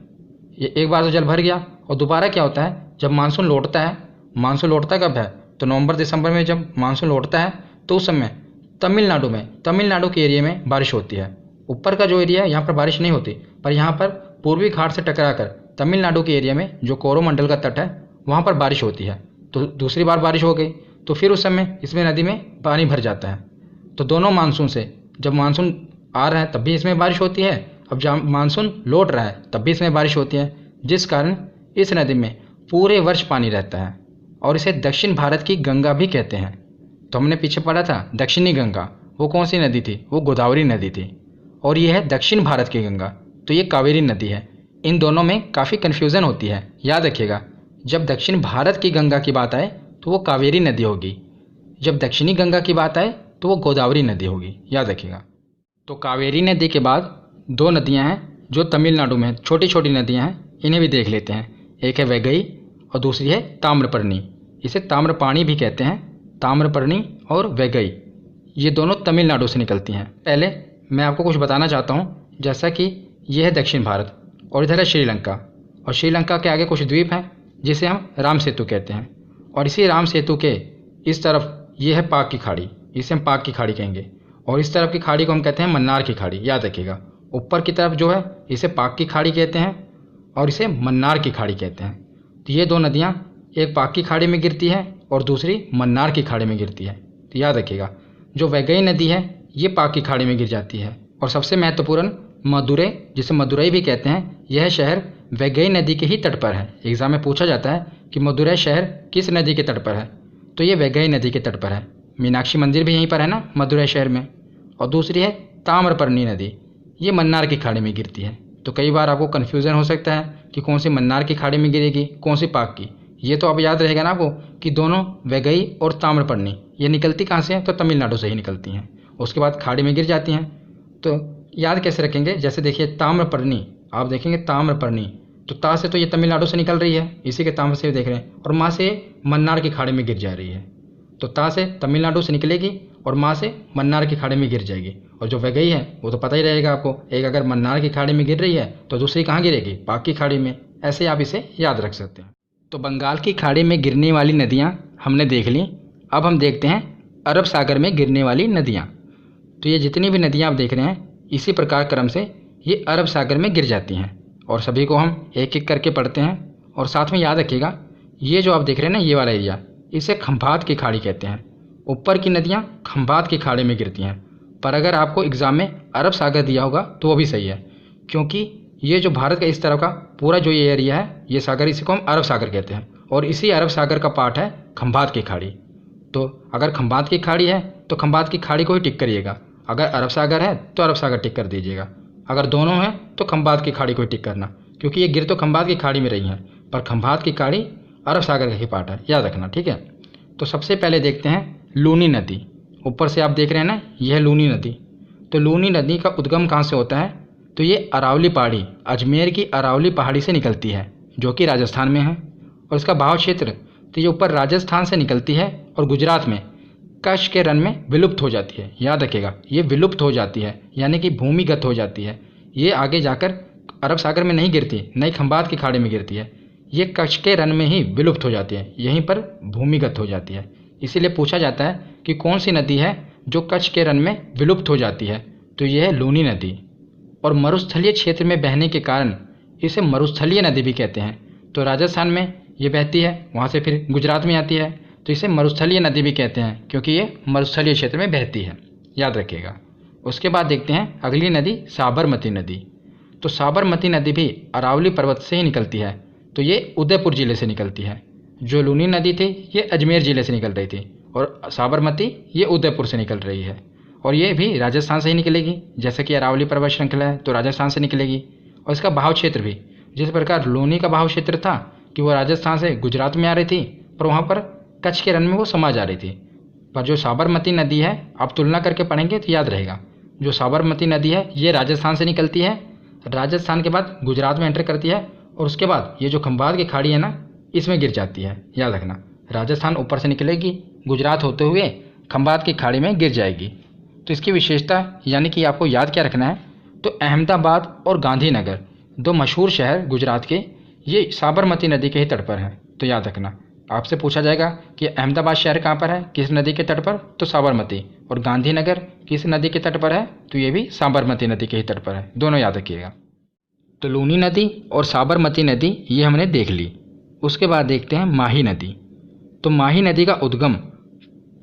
ये एक बार तो जल भर गया, और दोबारा क्या होता है, जब मानसून लौटता है, मानसून लौटता कब है, तो नवंबर दिसंबर में जब मानसून लौटता है तो उस समय तमिलनाडु के एरिया में बारिश होती है। ऊपर का जो एरिया है यहाँ पर बारिश नहीं होती, पर यहाँ पर पूर्वी घाट से टकराकर तमिलनाडु के एरिया में जो कोरोमंडल का तट है वहाँ पर बारिश होती है। तो दूसरी बार बारिश हो गई, तो फिर उस समय इसमें नदी में पानी भर जाता है। तो दोनों मानसून से, जब मानसून आ रहा है तब भी इसमें बारिश होती है, अब जब मानसून लौट रहा है तब भी इसमें बारिश होती है, जिस कारण इस नदी में पूरे वर्ष पानी रहता है, और इसे दक्षिण भारत की गंगा भी कहते हैं। तो हमने पीछे पढ़ा था दक्षिणी गंगा, वो कौन सी नदी थी, वो गोदावरी नदी थी, और ये है दक्षिण भारत की गंगा, तो ये कावेरी नदी है। इन दोनों में काफ़ी कन्फ्यूज़न होती है, याद रखिएगा। जब दक्षिण भारत की गंगा की बात आए तो वो कावेरी नदी होगी, जब दक्षिणी गंगा की बात आए तो वो गोदावरी नदी होगी, याद रखिएगा। तो कावेरी नदी के बाद दो नदियां हैं जो तमिलनाडु में छोटी छोटी नदियां हैं, इन्हें भी देख लेते हैं। एक है वैगई और दूसरी है ताम्रपर्णी, इसे ताम्रपाणी भी कहते हैं। ताम्रपर्णी और वैगई ये दोनों तमिलनाडु से निकलती हैं। पहले मैं आपको कुछ बताना चाहता हूँ, जैसा कि यह है दक्षिण भारत और इधर है श्रीलंका। और श्रीलंका के आगे कुछ द्वीप हैं जिसे हम राम सेतु कहते हैं। और इसी राम सेतु के इस तरफ ये है पाक की खाड़ी, इसे हम पाक की खाड़ी कहेंगे। और इस तरफ की खाड़ी को हम कहते हैं मन्नार की खाड़ी, याद रखिएगा। ऊपर की तरफ जो है इसे पाक की खाड़ी कहते हैं और इसे मन्नार की खाड़ी कहते हैं। तो ये दो नदियाँ, एक पाक की खाड़ी में गिरती है और दूसरी मन्नार की खाड़ी में गिरती है। तो याद रखिएगा, जो वैगई नदी है ये पाक की खाड़ी में गिर जाती है। और सबसे महत्वपूर्ण मदुरै, जिसे मदुरई भी कहते हैं, यह शहर वैगई नदी के ही तट पर है। एग्जाम में पूछा जाता है कि मदुरै शहर किस नदी के तट पर है, तो ये वैगई नदी के तट पर है। मीनाक्षी मंदिर भी यहीं पर है ना, मदुरै शहर में। और दूसरी है ताम्रपर्णी नदी, ये मन्नार की खाड़ी में गिरती है। तो कई बार आपको कन्फ्यूज़न हो सकता है कि कौन सी मन्नार की खाड़ी में गिरेगी, कौन सी पाक की। ये तो अब याद रहेगा ना आपको कि दोनों वैगई और ताम्रपर्णी ये निकलती कहाँ से हैं, तो तमिलनाडु से ही निकलती हैं। उसके बाद खाड़ी में गिर जाती हैं। तो याद कैसे रखेंगे, जैसे देखिए ताम्रपर्णी, आप देखेंगे ताम्रपर्णी, तो ता से तो ये तमिलनाडु से निकल रही है, इसी के ताम्र से देख रहे हैं, और माँ से मन्नार की खाड़ी में गिर जा रही है। तो ता से तमिलनाडु से निकलेगी और माँ से मन्नार की खाड़ी में गिर जाएगी। और जो वैगई है वो तो पता ही रहेगा आपको, एक अगर मन्नार की खाड़ी में गिर रही है तो दूसरी कहाँ गिरेगी, पाक की खाड़ी में। ऐसे आप इसे याद रख सकते हैं। तो बंगाल की खाड़ी में गिरने वाली नदियाँ हमने देख ली। अब हम देखते हैं अरब सागर में गिरने वाली नदियाँ। तो ये जितनी भी नदियाँ आप देख रहे हैं इसी प्रकार क्रम से ये अरब सागर में गिर जाती हैं। और सभी को हम एक एक करके पढ़ते हैं। और साथ में याद रखिएगा, ये जो आप देख रहे हैं ना, ये वाला एरिया, इसे खंभात की खाड़ी कहते हैं। ऊपर की नदियाँ खंभात की खाड़ी में गिरती हैं। पर अगर आपको एग्ज़ाम में अरब सागर दिया होगा तो वो भी सही है, क्योंकि ये जो भारत का इस तरफ का पूरा जो ये एरिया है, ये सागर, इसी को हम अरब सागर कहते हैं। और इसी अरब सागर का पार्ट है खंभात की खाड़ी। तो अगर खंभात की खाड़ी है तो खंभात की खाड़ी को ही टिक करिएगा, अगर अरब सागर है तो अरब सागर टिक कर दीजिएगा, अगर दोनों हैं तो खंभात की खाड़ी को ही टिक करना, क्योंकि ये गिर तो खंभात की खाड़ी में रही हैं पर खंभात की खाड़ी अरब सागर का ही पार्ट है, याद रखना, ठीक है। तो सबसे पहले देखते हैं लूनी नदी। ऊपर से आप देख रहे हैं ना, यह है लूनी नदी। तो लूनी नदी का उद्गम कहाँ से होता है, तो ये अरावली पहाड़ी, अजमेर की अरावली पहाड़ी से निकलती है, जो कि राजस्थान में है। और इसका बहाव क्षेत्र, तो ये ऊपर राजस्थान से निकलती है और गुजरात में कच्छ के रण में विलुप्त हो जाती है। याद रखिएगा, ये विलुप्त हो जाती है, यानी कि भूमिगत हो जाती है। ये आगे जाकर अरब सागर में नहीं गिरती, नई खंभात की खाड़ी में गिरती है। ये कच्छ के रण में ही विलुप्त हो जाती है, यहीं पर भूमिगत हो जाती है। इसीलिए पूछा जाता है कि कौन सी नदी है जो कच्छ के रण में विलुप्त हो जाती है, तो यह है लूनी नदी। और मरुस्थलीय क्षेत्र में बहने के कारण इसे मरुस्थलीय नदी भी कहते हैं। तो राजस्थान में ये बहती है, वहाँ से फिर गुजरात में आती है, तो इसे मरुस्थलीय नदी भी कहते हैं, क्योंकि ये मरुस्थलीय क्षेत्र में बहती है, याद रखिएगा। उसके बाद देखते हैं अगली नदी साबरमती नदी। तो साबरमती नदी भी अरावली पर्वत से ही निकलती है, तो ये उदयपुर ज़िले से निकलती है। जो लूनी नदी थी ये अजमेर ज़िले से निकल रही थी, और साबरमती ये उदयपुर से निकल रही है। और ये भी राजस्थान से ही निकलेगी, जैसे कि अरावली पर्वत श्रृंखला है तो राजस्थान से निकलेगी। और इसका बहाव क्षेत्र भी, जिस प्रकार लूनी का बहाव क्षेत्र था कि वो राजस्थान से गुजरात में आ रही थी, पर वहाँ पर कच्छ के रण में वो समा जा रही थी। पर जो साबरमती नदी है, आप तुलना करके पढ़ेंगे तो याद रहेगा, जो साबरमती नदी है ये राजस्थान से निकलती है, राजस्थान के बाद गुजरात में एंटर करती है, और उसके बाद ये जो खंभात की खाड़ी है ना, इसमें गिर जाती है। याद रखना, राजस्थान ऊपर से निकलेगी, गुजरात होते हुए खंभात की खाड़ी में गिर जाएगी। तो इसकी विशेषता, यानी कि आपको याद क्या रखना है, तो अहमदाबाद और गांधीनगर, दो मशहूर शहर गुजरात के, ये साबरमती नदी के ही तट पर हैं। तो याद रखना, आपसे पूछा जाएगा कि अहमदाबाद शहर कहाँ पर है, किस नदी के तट पर, तो साबरमती। और गांधीनगर किस नदी के तट पर है, तो ये भी साबरमती नदी के ही तट पर है, दोनों याद रखिएगा। तो लूनी नदी और साबरमती नदी ये हमने देख ली। उसके बाद देखते हैं माही नदी। तो माही नदी का उद्गम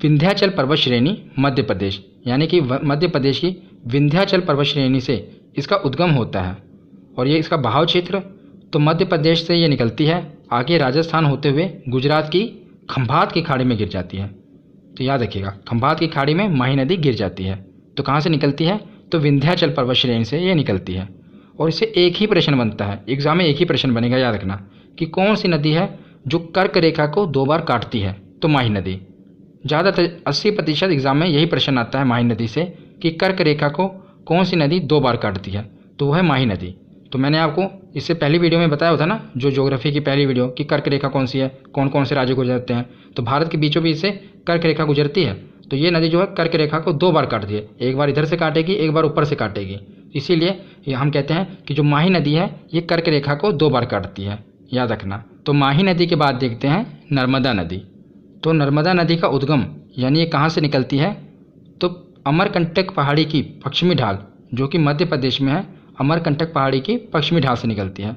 विंध्याचल पर्वत श्रेणी मध्य प्रदेश, यानी कि मध्य प्रदेश की विंध्याचल पर्वत श्रेणी से इसका उद्गम होता है। और ये इसका बहाव क्षेत्र, तो मध्य प्रदेश से ये निकलती है, आगे राजस्थान होते हुए गुजरात की खंभात की खाड़ी में गिर जाती है। तो याद रखिएगा, खंभात की खाड़ी में माही नदी गिर जाती है। तो कहाँ से निकलती है, तो विंध्याचल पर्वत श्रेणी से ये निकलती है। और इससे एक ही प्रश्न बनता है, एग्जाम में एक ही प्रश्न बनेगा, याद रखना, कि कौन सी नदी है जो कर्क रेखा को 2 बार काटती है, तो माही नदी। ज़्यादातर 80% एग्जाम में यही प्रश्न आता है माही नदी से, कि कर्क रेखा को कौन सी नदी 2 बार काटती है, तो वह है माही नदी। तो मैंने आपको इससे पहली वीडियो में बताया था ना, जो ज्योग्राफी की पहली वीडियो, कि कर्क रेखा कौन सी है, कौन कौन से राज्य गुजरते हैं। तो भारत के बीचों बीच से कर्क रेखा गुजरती है, तो ये नदी जो है कर्क रेखा को 2 बार काटती है, एक बार इधर से काटेगी, एक बार ऊपर से काटेगी। इसीलिए ये हम कहते हैं कि जो माही नदी है ये कर्क रेखा को 2 बार काटती है, याद रखना। तो माही नदी के बाद देखते हैं नर्मदा नदी। तो नर्मदा नदी का उद्गम यानी ये कहाँ से निकलती है, तो अमरकंटक पहाड़ी की पश्चिमी ढाल जो कि मध्य प्रदेश में है, अमरकंटक पहाड़ी की पश्चिमी ढाल से निकलती है।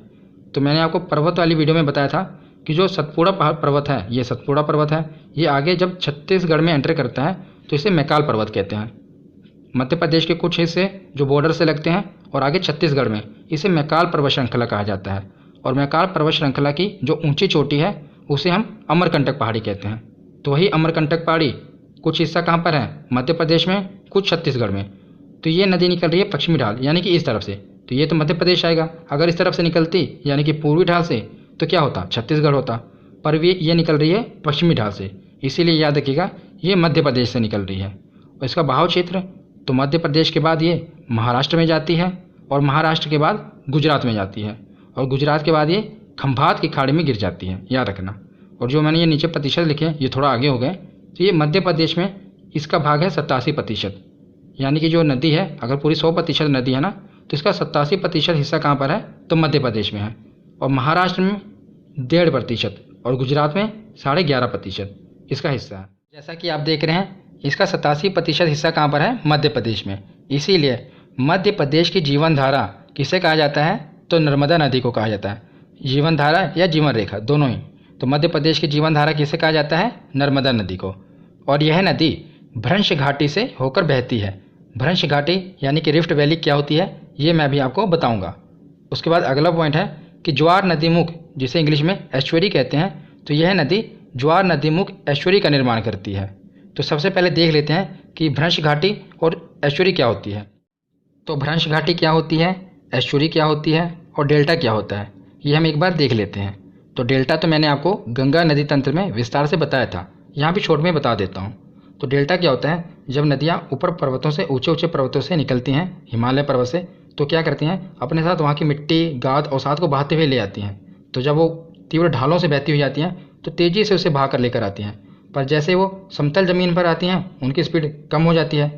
तो मैंने आपको पर्वत वाली वीडियो में बताया था कि जो सतपुड़ा पर्वत है, ये सतपुड़ा पर्वत है, ये आगे जब छत्तीसगढ़ में एंटर करता है तो इसे मैकाल पर्वत कहते हैं। मध्य प्रदेश के कुछ हिस्से जो बॉर्डर से लगते हैं और आगे छत्तीसगढ़ में, इसे मैकाल पर्वत श्रृंखला कहा जाता है। और मैकाल पर्वत श्रृंखला की जो ऊंची चोटी है उसे हम अमरकंटक पहाड़ी कहते हैं। तो वही अमरकंटक पहाड़ी कुछ हिस्सा कहाँ पर है, मध्य प्रदेश में, कुछ छत्तीसगढ़ में। तो ये नदी निकल रही है पश्चिमी ढाल यानी कि इस तरफ से, तो ये तो मध्य प्रदेश आएगा। अगर इस तरफ से निकलती यानी कि पूर्वी ढाल से, तो क्या होता, छत्तीसगढ़ होता। पर ये निकल रही है पश्चिमी ढाल से, इसीलिए याद रखिएगा ये मध्य प्रदेश से निकल रही है। और इसका बहाव क्षेत्र, तो मध्य प्रदेश के बाद ये महाराष्ट्र में जाती है और महाराष्ट्र के बाद गुजरात में जाती है और गुजरात के बाद ये खंभात की खाड़ी में गिर जाती है, याद रखना। और जो मैंने ये नीचे प्रतिशत लिखे ये थोड़ा आगे हो गए, तो ये मध्य प्रदेश में इसका भाग है 87%। यानी कि जो नदी है, अगर पूरी 100% नदी है ना, तो इसका 87% हिस्सा कहाँ पर है, तो मध्य प्रदेश में है। और महाराष्ट्र में 1.5% और गुजरात में 11.5% इसका हिस्सा है। जैसा कि आप देख रहे हैं इसका 87% हिस्सा कहाँ पर है, मध्य प्रदेश में। इसीलिए मध्य प्रदेश की जीवन धारा किसे कहा जाता है, तो नर्मदा नदी को कहा जाता है। जीवन धारा या जीवन रेखा दोनों ही। तो मध्य प्रदेश की जीवन धारा किसे कहा जाता है, नर्मदा नदी को। और यह नदी भ्रंश घाटी से होकर बहती है। भ्रंश घाटी यानी कि रिफ्ट वैली क्या होती है ये मैं भी आपको बताऊंगा। उसके बाद अगला पॉइंट है कि ज्वार नदीमुख, जिसे इंग्लिश में एस्चुअरी कहते हैं, तो यह नदी ज्वार नदीमुख एस्चुअरी का निर्माण करती है। तो सबसे पहले देख लेते हैं कि भ्रंश घाटी और एस्चुअरी क्या होती है। तो भ्रंश घाटी क्या होती है, एस्चुअरी क्या होती है और डेल्टा क्या होता है, ये हम एक बार देख लेते हैं। तो डेल्टा तो मैंने आपको गंगा नदी तंत्र में विस्तार से बताया था, यहाँ भी शॉर्ट में बता देता हूँ। तो डेल्टा क्या होता है, जब नदियाँ ऊपर पर्वतों से, ऊंचे ऊंचे पर्वतों से निकलती हैं, हिमालय पर्वत से, तो क्या करती हैं, अपने साथ वहाँ की मिट्टी, गाद और साथ को बहाते हुए ले आती हैं। तो जब वो तीव्र ढालों से बहती हुई जाती हैं तो तेज़ी से उसे बहा कर लेकर आती हैं। पर जैसे वो समतल ज़मीन पर आती हैं उनकी स्पीड कम हो जाती है।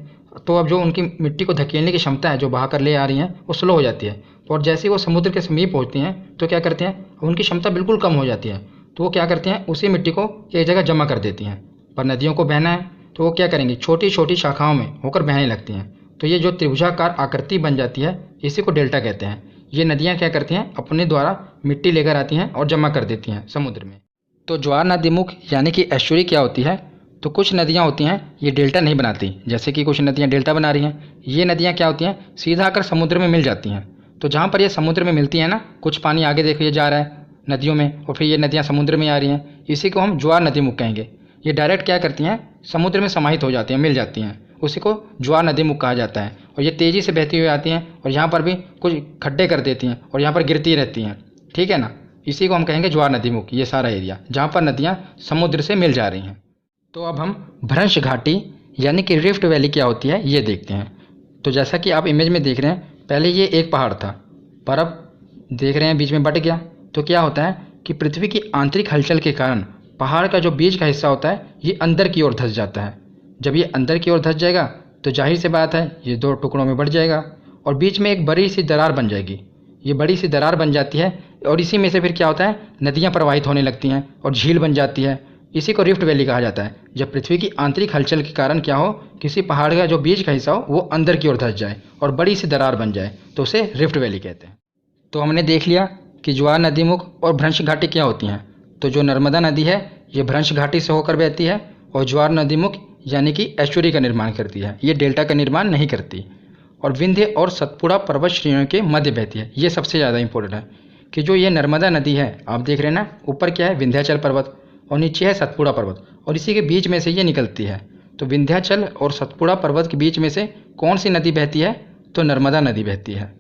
तो अब जो उनकी मिट्टी को धकेलने की क्षमता है जो बहा कर ले आ रही हैं वो स्लो हो जाती है। और जैसे ही वो समुद्र के समीप पहुँचती हैं तो क्या करते हैं, उनकी क्षमता बिल्कुल कम हो जाती है। तो वो क्या करते हैं, उसी मिट्टी को एक जगह जमा कर देती हैं। पर नदियों को बहना है तो वो क्या करेंगी, छोटी छोटी शाखाओं में होकर बहने लगती हैं। तो ये जो त्रिभुजाकार आकृति बन जाती है इसी को डेल्टा कहते हैं। ये नदियाँ क्या करती हैं, अपने द्वारा मिट्टी लेकर आती हैं और जमा कर देती हैं समुद्र में। तो ज्वार नदीमुख यानी कि एस्चुअरी क्या होती है, तो कुछ नदियाँ होती हैं ये डेल्टा नहीं बनाती, जैसे कि कुछ नदियाँ डेल्टा बना रही हैं। ये नदियाँ क्या होती हैं, सीधा आकर समुद्र में मिल जाती हैं। तो जहाँ पर ये समुद्र में मिलती हैं ना, कुछ पानी आगे देखिए जा रहा है नदियों में और फिर ये नदियाँ समुद्र में आ रही हैं, इसी को हम ज्वार नदीमुख कहेंगे। ये डायरेक्ट क्या करती हैं, समुद्र में समाहित हो जाती हैं, मिल जाती हैं, उसी को ज्वार नदीमुख कहा जाता है। और ये तेज़ी से बहती हुई आती हैं और यहाँ पर भी कुछ खड्डे कर देती हैं और यहाँ पर गिरती रहती हैं, ठीक है ना। इसी को हम कहेंगे ज्वार नदीमुख, ये सारा एरिया जहाँ पर नदियाँ समुद्र से मिल जा रही हैं। तो अब हम भ्रंश घाटी यानी कि रिफ्ट वैली क्या होती है ये देखते हैं। तो जैसा कि आप इमेज में देख रहे हैं, पहले ये एक पहाड़ था, पर अब देख रहे हैं बीच में बट गया। तो क्या होता है कि पृथ्वी की आंतरिक हलचल के कारण पहाड़ का जो बीच का हिस्सा होता है ये अंदर की ओर धंस जाता है। जब ये अंदर की ओर धंस जाएगा तो जाहिर सी बात है ये 2 टुकड़ों में बढ़ जाएगा और बीच में एक बड़ी सी दरार बन जाएगी। ये बड़ी सी दरार बन जाती है और इसी में से फिर क्या होता है, नदियाँ प्रवाहित होने लगती हैं और झील बन जाती है। इसी को रिफ्ट वैली कहा जाता है। जब पृथ्वी की आंतरिक हलचल के कारण क्या हो, किसी पहाड़ का जो बीच का हिस्सा हो वो अंदर की ओर धंस जाए और बड़ी सी दरार बन जाए, तो उसे रिफ्ट वैली कहते हैं। तो हमने देख लिया कि ज्वार नदीमुख और भ्रंश घाटी क्या होती हैं। तो जो नर्मदा नदी है ये भ्रंश घाटी से होकर बहती है और ज्वार नदीमुख यानी कि एस्चुअरी का निर्माण करती है, ये डेल्टा का निर्माण नहीं करती। और विंध्य और सतपुड़ा पर्वत श्रेणियों के मध्य बहती है। ये सबसे ज़्यादा इंपॉर्टेंट है कि जो ये नर्मदा नदी है, आप देख रहे हैं ना, ऊपर क्या है, विंध्याचल पर्वत और नीचे है सतपुड़ा पर्वत और इसी के बीच में से ये निकलती है। तो विंध्याचल और सतपुड़ा पर्वत के बीच में से कौन सी नदी बहती है, तो नर्मदा नदी बहती है।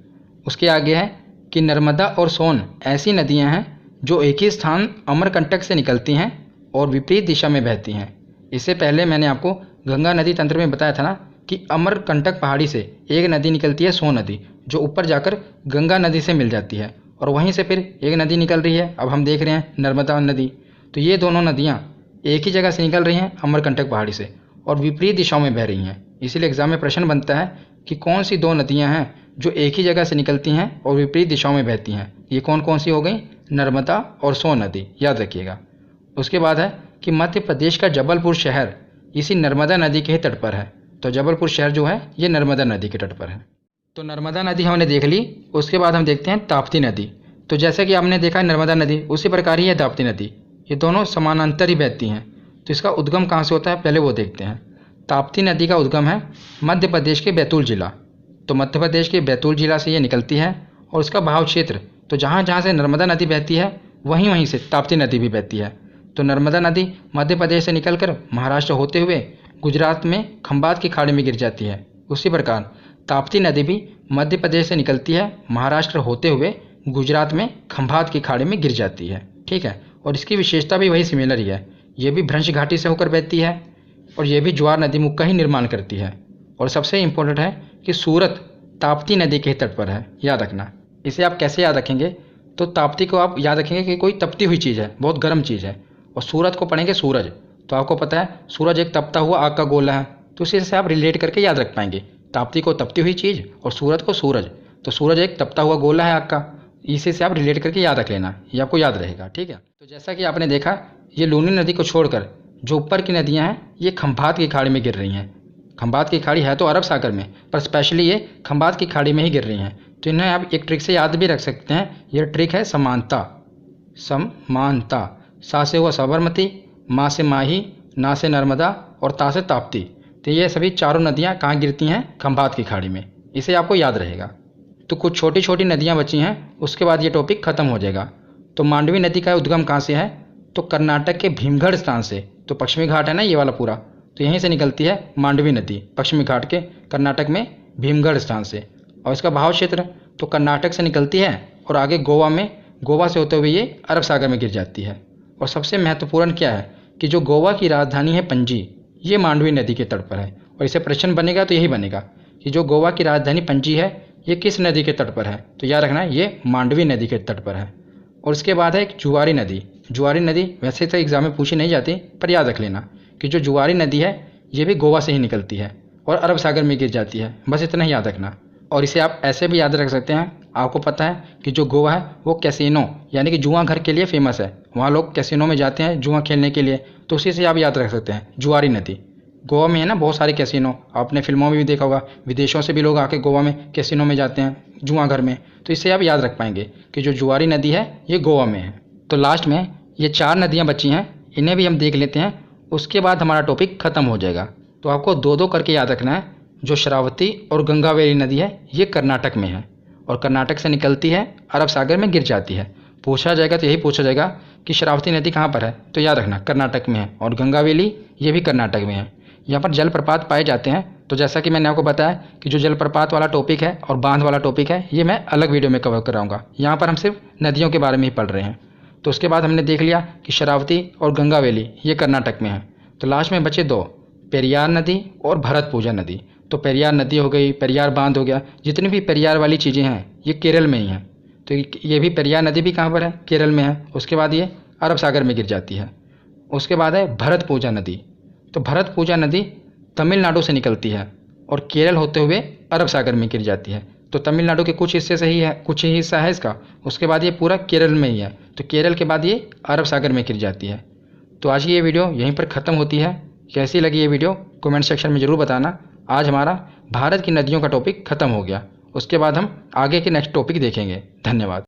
उसके आगे है कि नर्मदा और सोन ऐसी नदियाँ हैं जो एक ही स्थान अमरकंटक से निकलती हैं और विपरीत दिशा में बहती हैं। इससे पहले मैंने आपको गंगा नदी तंत्र में बताया था ना कि अमरकंटक पहाड़ी से एक नदी निकलती है, सोन नदी, जो ऊपर जाकर गंगा नदी से मिल जाती है और वहीं से फिर एक नदी निकल रही है, अब हम देख रहे हैं नर्मदा नदी। तो ये दोनों नदियाँ एक ही जगह से निकल रही हैं, अमरकंटक पहाड़ी से, और विपरीत दिशाओं में बह रही हैं। इसीलिए एग्जाम में प्रश्न बनता है कि कौन सी 2 नदियाँ हैं जो एक ही जगह से निकलती हैं और विपरीत दिशाओं में बहती हैं। ये कौन कौन सी हो गई? नर्मदा और सोन नदी, याद रखिएगा। उसके बाद है कि मध्य प्रदेश का जबलपुर शहर इसी नर्मदा नदी के ही तट पर है। तो जबलपुर शहर जो है ये नर्मदा नदी के तट पर है। तो नर्मदा नदी हमने देख ली। उसके बाद हम देखते हैं ताप्ती नदी। तो जैसे कि आपने देखा है नर्मदा नदी, उसी प्रकार ही है ताप्ती नदी। ये दोनों समानांतर ही बहती हैं। तो इसका उद्गम कहाँ से होता है पहले वो देखते हैं। ताप्ती नदी का उद्गम है मध्य प्रदेश के बैतूल जिला। तो मध्य प्रदेश के बैतूल जिला से ये निकलती है और इसका बहाव क्षेत्र, तो जहाँ जहाँ से नर्मदा नदी बहती है वहीं वहीं से ताप्ती नदी भी बहती है। तो नर्मदा नदी मध्य प्रदेश से निकलकर महाराष्ट्र होते हुए गुजरात में खंबात की खाड़ी में गिर जाती है। उसी प्रकार ताप्ती नदी भी मध्य प्रदेश से निकलती है, महाराष्ट्र होते हुए गुजरात में खंभात की खाड़ी में गिर जाती है। ठीक है, और इसकी विशेषता भी वही सिमिलर ही है। ये भी भ्रंश घाटी से होकर बहती है और ये भी ज्वार नदी मुख का ही निर्माण करती है। और सबसे इम्पोर्टेंट है कि सूरत ताप्ती नदी के तट पर है, याद रखना। इसे आप कैसे याद रखेंगे? तो ताप्ती को आप याद रखेंगे कि कोई तपती हुई चीज़ है, बहुत गर्म चीज़ है। और सूरत को पढ़ेंगे सूरज। तो आपको पता है सूरज एक तपता हुआ आग का गोला है, तो इसी से आप रिलेट करके याद रख पाएंगे। ताप्ती को तपती हुई चीज़ और सूरत को सूरज। तो सूरज एक तपता हुआ गोला है आग का, इसी से आप रिलेट करके याद रख लेना, ये आपको याद रहेगा। ठीक है, तो जैसा कि आपने देखा ये लूनी नदी को छोड़कर जो ऊपर की नदियाँ हैं ये खंभात की खाड़ी में गिर रही हैं। खंभात की खाड़ी है तो अरब सागर में, पर स्पेशली ये खंभात की खाड़ी में ही गिर रही हैं। तो इन्हें आप एक ट्रिक से याद भी रख सकते हैं। ये ट्रिक है समानता। समानता, सा से हुआ साबरमती, माँ से माही, ना से नर्मदा और ता से ताप्ती। तो ये सभी चारों नदियाँ कहाँ गिरती हैं? खंभात की खाड़ी में। इसे आपको याद रहेगा। तो कुछ छोटी छोटी नदियाँ बची हैं, उसके बाद ये टॉपिक खत्म हो जाएगा। तो मांडवी नदी का उद्गम कहाँ से है? तो कर्नाटक के भीमगढ़ स्थान से। तो पश्चिमी घाट है ना ये वाला पूरा, तो यहीं से निकलती है मांडवी नदी, पश्चिमी घाट के कर्नाटक में भीमगढ़ स्थान से। और इसका बहाव क्षेत्र तो कर्नाटक से निकलती है और आगे गोवा से होते हुए ये अरब सागर में गिर जाती है। और सबसे महत्वपूर्ण क्या है कि जो गोवा की राजधानी है पणजी, ये मांडवी नदी के तट पर है। और इसे प्रश्न बनेगा तो यही बनेगा कि जो गोवा की राजधानी पणजी है ये किस नदी के तट पर है? तो याद रखना है ये मांडवी नदी के तट पर है। और इसके बाद है एक जुआरी नदी। जुआरी नदी वैसे तो एग्जाम में पूछी नहीं जाती, पर याद रख लेना कि जो जुआरी नदी है ये भी गोवा से ही निकलती है और अरब सागर में गिर जाती है। बस इतना ही याद रखना। और इसे आप ऐसे भी याद रख सकते हैं, आपको पता है कि जो गोवा है वो कैसीनो यानी कि जुआ घर के लिए फेमस है। वहाँ लोग कैसीनो में जाते हैं जुआ खेलने के लिए, तो उसी से आप याद रख सकते हैं जुआरी नदी। गोवा में है ना बहुत सारे कैसीनो, आपने फिल्मों में भी देखा होगा, विदेशों से भी लोग आके गोवा में कैसीनो में जाते हैं जुआ घर में। तो इससे आप याद रख पाएंगे कि जो जुआरी नदी है ये गोवा में है। तो लास्ट में ये 4 नदियाँ बची हैं, इन्हें भी हम देख लेते हैं, उसके बाद हमारा टॉपिक ख़त्म हो जाएगा। तो आपको 2-2 करके याद रखना है। जो शरावती और गंगावेली नदी है ये कर्नाटक में है और कर्नाटक से निकलती है, अरब सागर में गिर जाती है। पूछा जाएगा तो यही पूछा जाएगा कि शरावती नदी कहाँ पर है? तो याद रखना कर्नाटक में है। और गंगावेली ये भी कर्नाटक में है। यहाँ पर जलप्रपात पाए जाते हैं। तो जैसा कि मैंने आपको बताया कि जो जलप्रपात वाला टॉपिक है और बांध वाला टॉपिक है ये मैं अलग वीडियो में कवर कराऊंगा। यहाँ पर हम सिर्फ नदियों के बारे में ही पढ़ रहे हैं। तो उसके बाद हमने देख लिया कि शरावती और गंगावेली ये कर्नाटक में है। तो लास्ट में बचे 2, पेरियार नदी और भरतपूजा नदी। तो पेरियार नदी हो गई, पेरियार बांध हो गया, जितनी भी पेरियार वाली चीज़ें हैं ये केरल में ही हैं। तो ये भी पेरियार नदी भी कहाँ पर है? केरल में है। उसके बाद ये अरब सागर में गिर जाती है। उसके बाद है भरतपूजा नदी। तो भरतपूजा नदी तमिलनाडु से निकलती है और केरल होते हुए अरब सागर में गिर जाती है। तो तमिलनाडु के कुछ हिस्से से ही है, कुछ ही हिस्सा है इसका। उसके बाद ये पूरा केरल में ही है। तो केरल के बाद ये अरब सागर में गिर जाती है। तो आज की ये वीडियो यहीं पर ख़त्म होती है। कैसी लगी ये वीडियो कमेंट सेक्शन में ज़रूर बताना। आज हमारा भारत की नदियों का टॉपिक ख़त्म हो गया। उसके बाद हम आगे के नेक्स्ट टॉपिक देखेंगे। धन्यवाद।